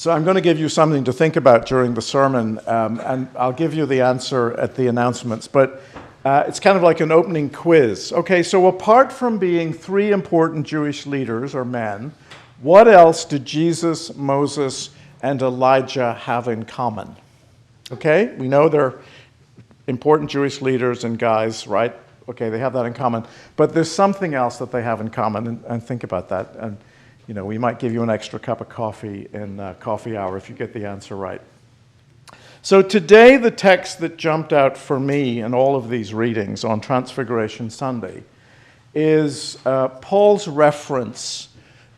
So I'm going to give you something to think about during the sermon, and I'll give you the answer at the announcements. But it's kind of like an opening quiz. Okay, so apart from being three important Jewish leaders or men, what else did Jesus, Moses, and Elijah have in common? Okay, we know they're important Jewish leaders and guys, right? Okay, they have that in common. But there's something else that they have in common, and think about that. And you know, we might give you an extra cup of coffee in coffee hour if you get the answer right. So today, the text that jumped out for me in all of these readings on Transfiguration Sunday is Paul's reference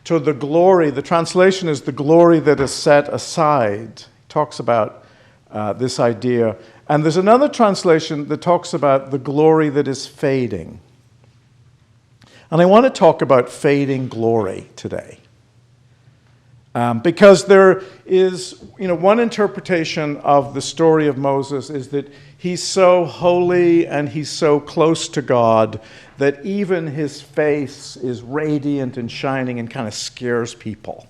to the glory. The translation is the glory that is set aside. He talks about this idea. And there's another translation that talks about the glory that is fading. And I want to talk about fading glory today. Because there is, one interpretation of the story of Moses is that he's so holy and he's so close to God that even his face is radiant and shining and kind of scares people.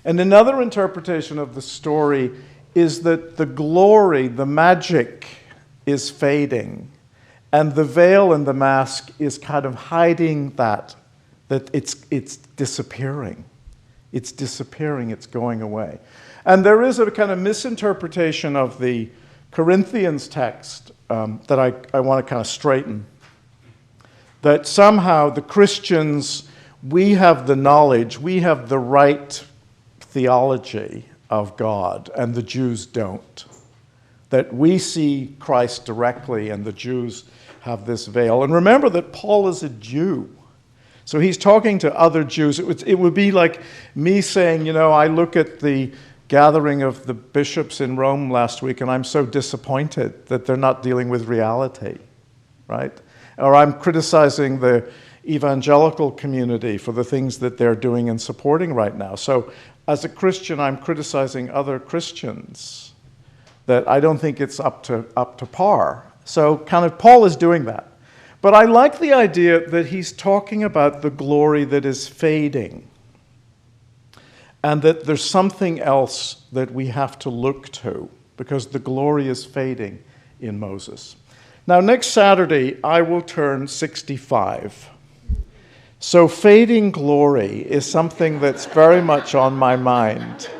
And another interpretation of the story is that the glory, the magic, is fading, and the veil and the mask is kind of hiding that it's disappearing. It's disappearing, it's going away. And there is a kind of misinterpretation of the Corinthians text that I want to kind of straighten. That somehow the Christians, we have the knowledge, we have the right theology of God, and the Jews don't. That we see Christ directly, and the Jews have this veil. And remember that Paul is a Jew. So he's talking to other Jews. It would be like me saying, I look at the gathering of the bishops in Rome last week, and I'm so disappointed that they're not dealing with reality, right? Or I'm criticizing the evangelical community for the things that they're doing and supporting right now. So as a Christian, I'm criticizing other Christians that I don't think it's up to par. So kind of Paul is doing that. But I like the idea that he's talking about the glory that is fading, and that there's something else that we have to look to, because the glory is fading in Moses. Now, next Saturday, I will turn 65. So fading glory is something that's very much on my mind,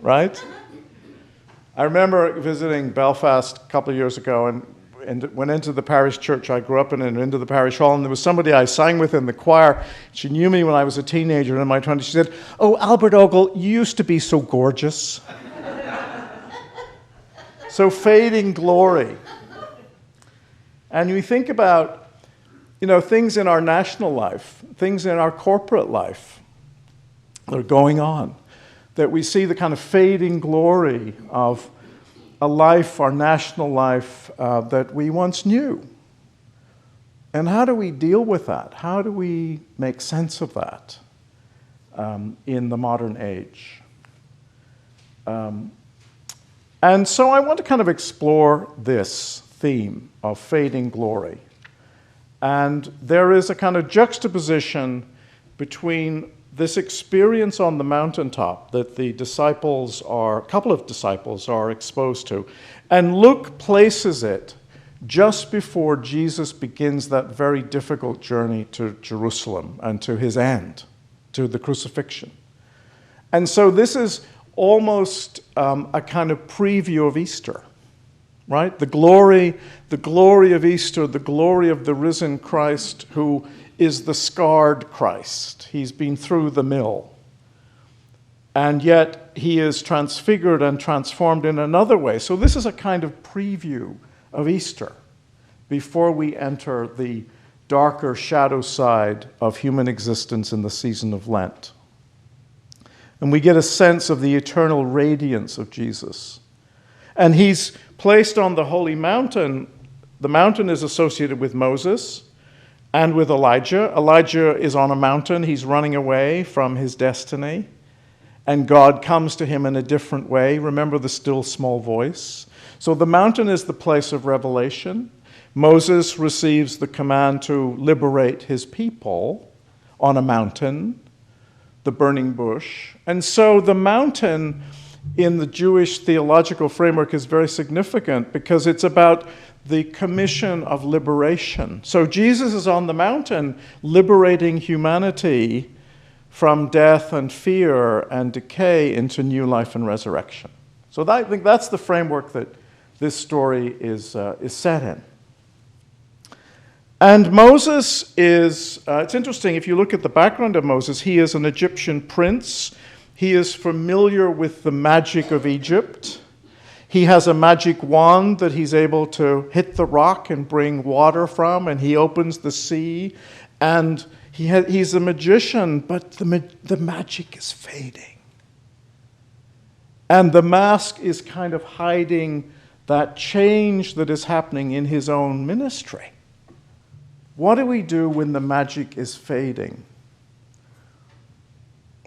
right? I remember visiting Belfast a couple of years ago and went into the parish church I grew up in and into the parish hall, and there was somebody I sang with in the choir. She knew me when I was a teenager and in my 20s. She said, "Oh, Albert Ogle, you used to be so gorgeous." So fading glory. And we think about, things in our national life, things in our corporate life that are going on, that we see the kind of fading glory of a life, our national life, that we once knew. And how do we deal with that? How do we make sense of that in the modern age? And so I want to kind of explore this theme of fading glory. And there is a kind of juxtaposition between this experience on the mountaintop that a couple of disciples are exposed to. And Luke places it just before Jesus begins that very difficult journey to Jerusalem and to his end, to the crucifixion. And so this is almost a kind of preview of Easter, right? The glory of Easter, the glory of the risen Christ who is the scarred Christ. He's been through the mill. And yet he is transfigured and transformed in another way. So this is a kind of preview of Easter before we enter the darker shadow side of human existence in the season of Lent. And we get a sense of the eternal radiance of Jesus. And he's placed on the holy mountain. The mountain is associated with Moses and with Elijah. Elijah is on a mountain. He's running away from his destiny. And God comes to him in a different way. Remember the still small voice. So the mountain is the place of revelation. Moses receives the command to liberate his people on a mountain. the burning bush. And so the mountain in the Jewish theological framework is very significant because it's about the commission of liberation. So Jesus is on the mountain liberating humanity from death and fear and decay into new life and resurrection. So I think that's the framework that this story is set in. And Moses is, it's interesting, if you look at the background of Moses, he is an Egyptian prince. He is familiar with the magic of Egypt. He has a magic wand that he's able to hit the rock and bring water from, and he opens the sea. And he's a magician, but the magic is fading. And the mask is kind of hiding that change that is happening in his own ministry. What do we do when the magic is fading?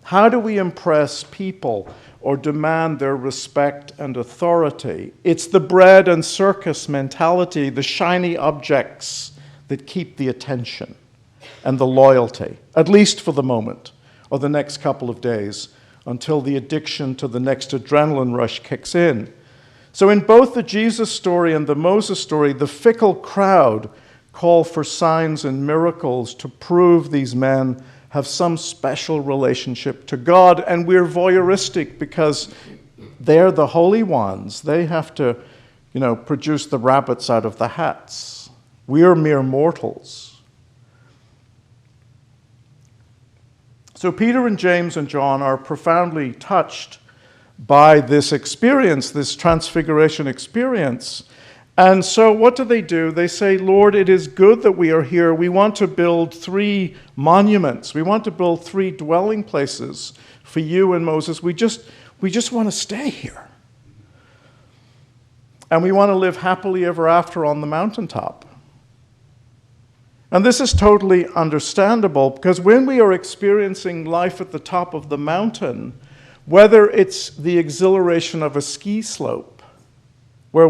How do we impress people or demand their respect and authority? It's the bread and circus mentality, the shiny objects that keep the attention and the loyalty, at least for the moment, or the next couple of days, until the addiction to the next adrenaline rush kicks in. So in both the Jesus story and the Moses story, the fickle crowd call for signs and miracles to prove these men have some special relationship to God. And we're voyeuristic because they're the holy ones. They have to, produce the rabbits out of the hats. We're mere mortals. So Peter and James and John are profoundly touched by this experience, this transfiguration experience. And so what do? They say, Lord, it is good that we are here. We want to build 3 monuments. We want to build 3 dwelling places for you and Moses. We just want to stay here. And we want to live happily ever after on the mountaintop. And this is totally understandable because when we are experiencing life at the top of the mountain, whether it's the exhilaration of a ski slope, where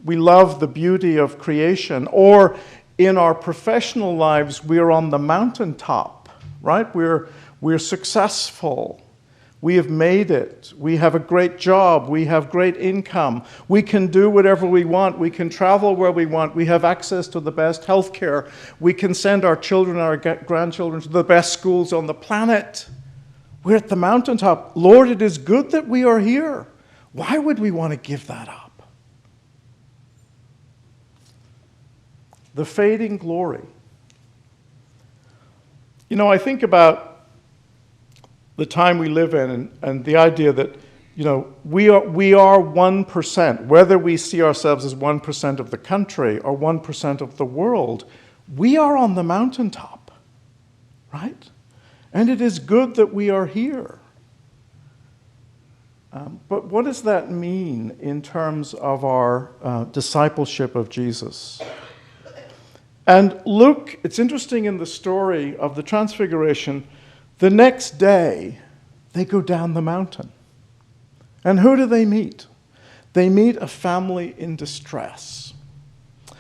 we love the beauty of creation, or in our professional lives, we're on the mountaintop, right? We're successful. We have made it. We have a great job. We have great income. We can do whatever we want. We can travel where we want. We have access to the best health care. We can send our children and our grandchildren to the best schools on the planet. We're at the mountaintop. Lord, it is good that we are here. Why would we want to give that up? The fading glory. I think about the time we live in and the idea that, we are 1%, whether we see ourselves as 1% of the country or 1% of the world, we are on the mountaintop, right? And it is good that we are here. But what does that mean in terms of our discipleship of Jesus? And Luke, it's interesting in the story of the Transfiguration, the next day they go down the mountain. And who do they meet? They meet a family in distress.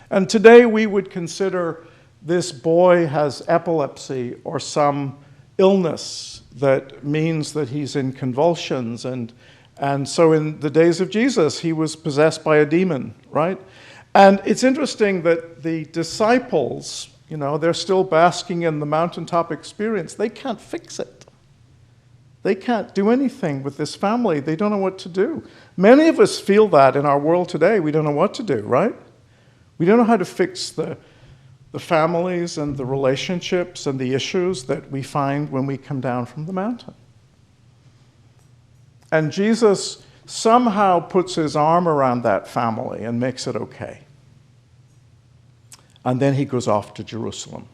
And today we would consider this boy has epilepsy or some illness that means that he's in convulsions. And so in the days of Jesus, he was possessed by a demon, right? And it's interesting that the disciples, they're still basking in the mountaintop experience. They can't fix it. They can't do anything with this family. They don't know what to do. Many of us feel that in our world today. We don't know what to do, right? We don't know how to fix the families and the relationships and the issues that we find when we come down from the mountain. And Jesus somehow puts his arm around that family and makes it okay. And then he goes off to Jerusalem.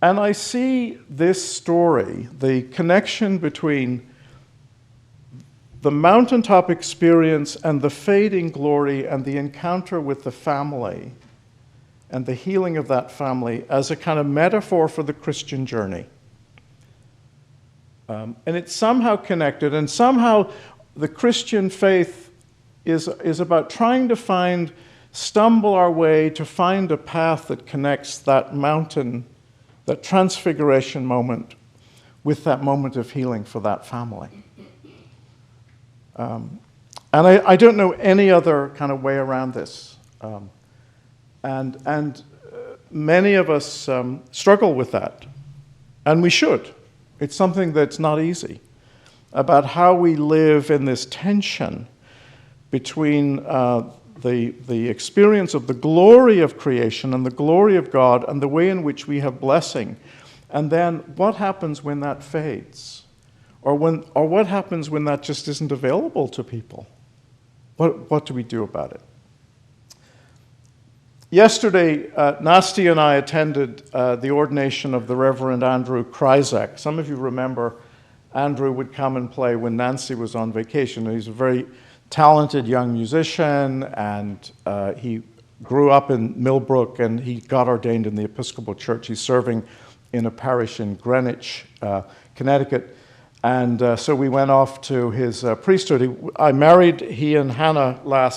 And I see this story, the connection between the mountaintop experience and the fading glory and the encounter with the family and the healing of that family as a kind of metaphor for the Christian journey. And it's somehow connected, and somehow the Christian faith is about trying to stumble our way to find a path that connects that mountain, that transfiguration moment, with that moment of healing for that family. And I don't know any other kind of way around this. And many of us struggle with that, and we should. It's something that's not easy, about how we live in this tension between the experience of the glory of creation and the glory of God and the way in which we have blessing. And then what happens when that fades? Or what happens when that just isn't available to people? What do we do about it? Yesterday, Nasty and I attended the ordination of the Reverend Andrew Kryzak. Some of you remember Andrew would come and play when Nancy was on vacation. He's a very talented young musician, and he grew up in Millbrook, and he got ordained in the Episcopal Church. He's serving in a parish in Greenwich, Connecticut. And so we went off to his priesthood. I married he and Hannah a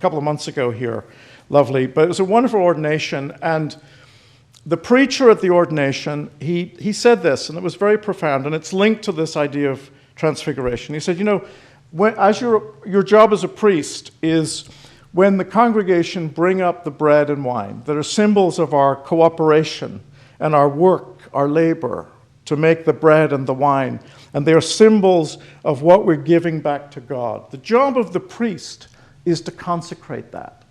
couple of months ago here. Lovely. But it was a wonderful ordination. And the preacher at the ordination, he said this, and it was very profound, and it's linked to this idea of transfiguration. He said, you know, as your job as a priest is when the congregation bring up the bread and wine that are symbols of our cooperation and our work, our labor, to make the bread and the wine, and they are symbols of what we're giving back to God. The job of the priest is to consecrate that.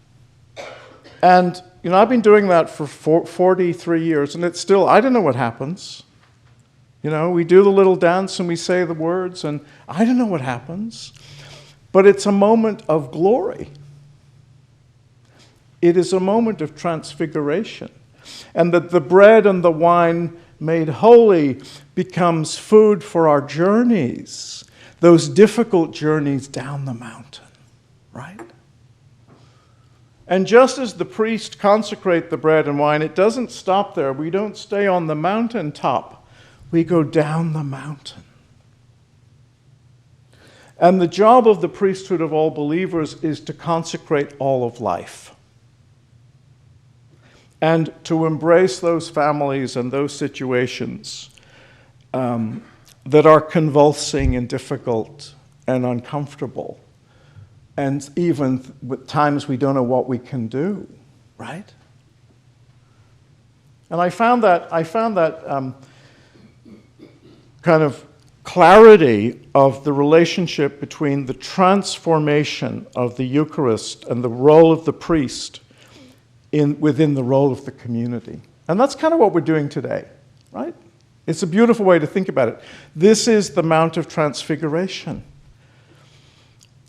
And, you know, I've been doing that for 43 years, and it's still, I don't know what happens. You know, we do the little dance and we say the words, and I don't know what happens. But it's a moment of glory. It is a moment of transfiguration. And that the bread and the wine made holy becomes food for our journeys, those difficult journeys down the mountain, right? And just as the priest consecrate the bread and wine, it doesn't stop there. We don't stay on the mountaintop. We go down the mountain. And the job of the priesthood of all believers is to consecrate all of life, and to embrace those families and those situations that are convulsing and difficult and uncomfortable. And even with times we don't know what we can do, right? And I found that kind of clarity of the relationship between the transformation of the Eucharist and the role of the priest within the role of the community. And that's kind of what we're doing today, right? It's a beautiful way to think about it. This is the Mount of Transfiguration.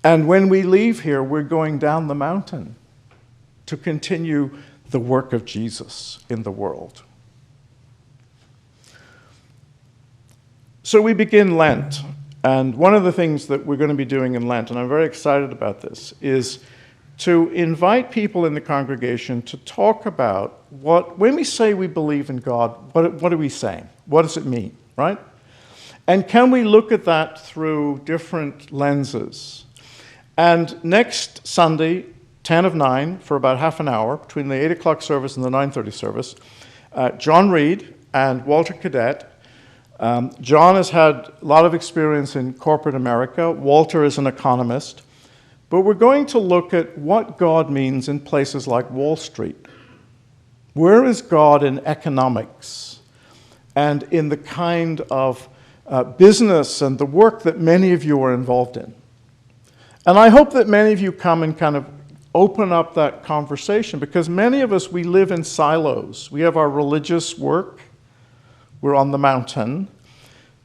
And when we leave here, we're going down the mountain to continue the work of Jesus in the world. So we begin Lent. And one of the things that we're going to be doing in Lent, and I'm very excited about this, is to invite people in the congregation to talk about when we say we believe in God, what are we saying? What does it mean, right? And can we look at that through different lenses? And next Sunday, 10 of 9, for about half an hour, between the 8 o'clock service and the 9:30 service, John Reed and Walter Cadet. John has had a lot of experience in corporate America. Walter is an economist. But we're going to look at what God means in places like Wall Street. Where is God in economics and in the kind of business and the work that many of you are involved in? And I hope that many of you come and kind of open up that conversation, because many of us, we live in silos. We have our religious work. We're on the mountain.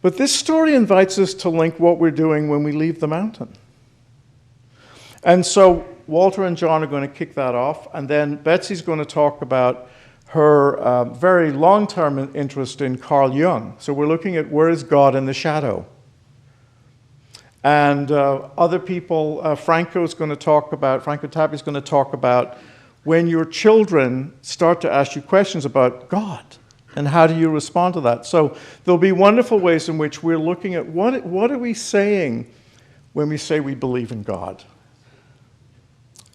But this story invites us to link what we're doing when we leave the mountain. And so Walter and John are going to kick that off, and then Betsy's going to talk about her very long-term interest in Carl Jung. So we're looking at where is God in the shadow. And other people, Franco Tappi is going to talk about when your children start to ask you questions about God, and how do you respond to that. So there'll be wonderful ways in which we're looking at what are we saying when we say we believe in God.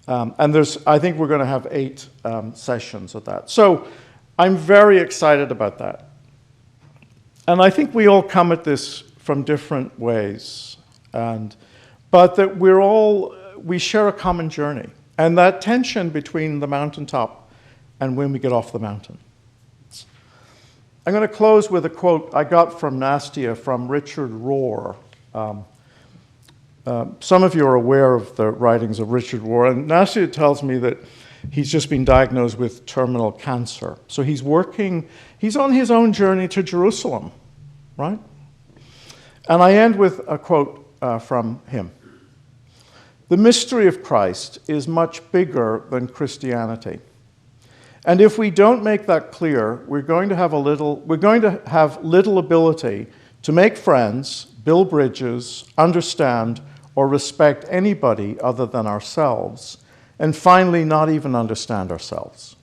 And I think we're going to have 8 sessions of that. So I'm very excited about that. And I think we all come at this from different ways, but that we share a common journey. And that tension between the mountaintop and when we get off the mountain. I'm going to close with a quote I got from Nastia from Richard Rohr. Some of you are aware of the writings of Richard Rohr, and Nastia tells me that he's just been diagnosed with terminal cancer. So he's on his own journey to Jerusalem, right? And I end with a quote from him. The mystery of Christ is much bigger than Christianity. And if we don't make that clear, we're going to have little ability to make friends, build bridges, understand, or respect anybody other than ourselves, and finally, not even understand ourselves.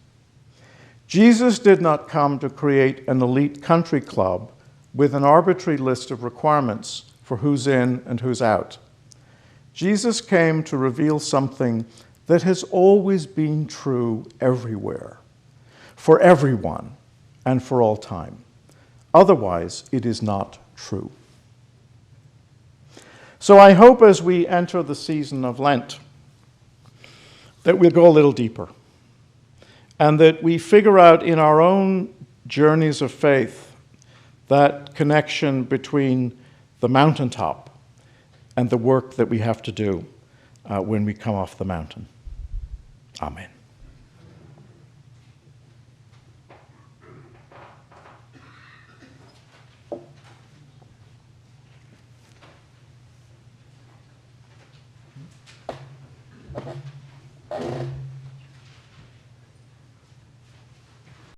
Jesus did not come to create an elite country club with an arbitrary list of requirements for who's in and who's out. Jesus came to reveal something that has always been true everywhere, for everyone, and for all time. Otherwise, it is not true. So I hope as we enter the season of Lent that we'll go a little deeper and that we figure out in our own journeys of faith that connection between the mountaintop and the work that we have to do when we come off the mountain. Amen.